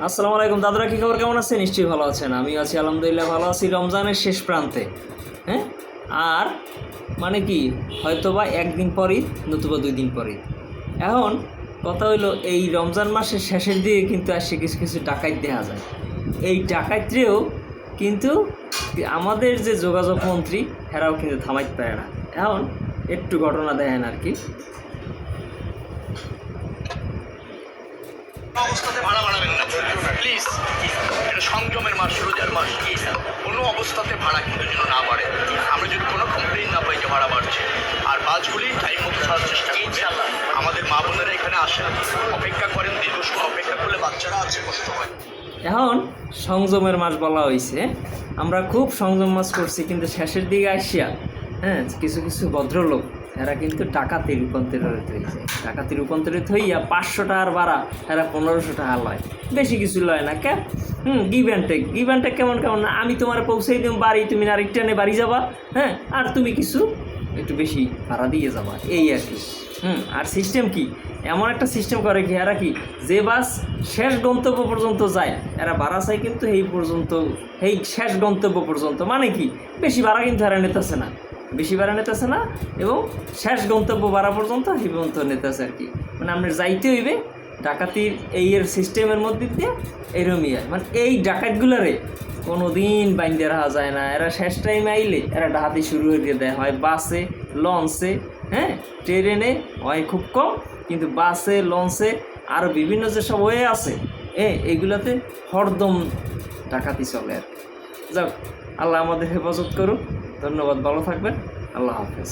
আসসালামু আলাইকুম দাদুরা, কী খবর, কেমন আছেন? নিশ্চয়ই ভালো আছেন। আমি আছি আলহামদুলিল্লাহ ভালো আছি। রমজানের শেষ প্রান্তে, হ্যাঁ, আর মানে কি হয়তোবা একদিন পরই নতুবা 2 দিন পরই। এখন কথা হইলো, এই রমজান মাসের শেষের দিকে কিন্তু আসছে কিছু কিছু ডাকাত দেখা যায়। এই ডাকাতরেও কিন্তু আমাদের যে যোগাযোগ মন্ত্রী এরাও কিন্তু থামাইতে পারে না। এখন একটু ঘটনা দেখেন আর কি। অবস্থাতে ভাড়া বাড়াবেন না প্লিজ। এটা সংযমের মাস, রোজার মাস, কোনো অবস্থাতে ভাড়া কিন্তু যেন না বাড়ে। আমরা যদি কোনো কমপ্লেন না পাই যে ভাড়া বাড়ছে, আর বাসগুলি টাইম মতো ছাড়ার চেষ্টা করি। আমাদের মা বোনেরা এখানে আসেন, অপেক্ষা করেন, দীর্ঘ সময় অপেক্ষা করলে বাচ্চারা আছে কষ্ট হয়। এখন সংযমের মাস বলা হয়েছে, আমরা খুব সংযম মাস করছি, কিন্তু শেষের দিকে আসিয়া কিছু কিছু ভদ্রলোক এরা কিন্তু টাকাতে রূপান্তরিত হয়েছে। টাকাতে রূপান্তরিত হইয়া 500 টাকার ভাড়া এরা 1500 টাকা লয়, বেশি কিছু লয় না। গিভ অ্যান্ড টেক কেমন কেমন না, আমি তোমার পৌঁছাই দিম বাড়ি, তুমি আরেকটা নিয়ে বাড়ি যাবা, আর তুমি কিছু একটু বেশি ভাড়া দিয়ে যাবা, এই আর কি। আর সিস্টেম কি, এমন একটা সিস্টেম করে কি, এরা কি যে বাস শেষ গন্তব্য পর্যন্ত যায় এরা ভাড়া চাই, কিন্তু এই পর্যন্ত, এই শেষ গন্তব্য পর্যন্ত, মানে কি বেশি ভাড়া কিন্তু এরা নিতেছে না, বেশি ভাড়া নিতেছে না, এবং শেষ গন্তব্য ভাড়া পর্যন্ত এই পর্যন্ত নিতেছে আর কি। মানে আপনার যাইতে হইবে ডাকাতির এই এর সিস্টেমের মধ্যে দিয়ে এরমই হয়। মানে এই ডাকাতগুলারে কোনো দিন বাইন্দে রাখা যায় না। এরা শেষ টাইমে আইলে এরা ডাকাতি শুরু হয়ে দেয়, হয় বাসে, লঞ্চে, ট্রেনে হয় খুব কম, কিন্তু বাসে, লঞ্চে আরও বিভিন্ন যেসব ওয়ে আছে এইগুলাতে হরদম ডাকাতি চলে আর কি। যাক, আল্লাহ আমাদের হেফাজত করুক। ধন্যবাদ, ভালো থাকবেন, আল্লাহ হাফেজ।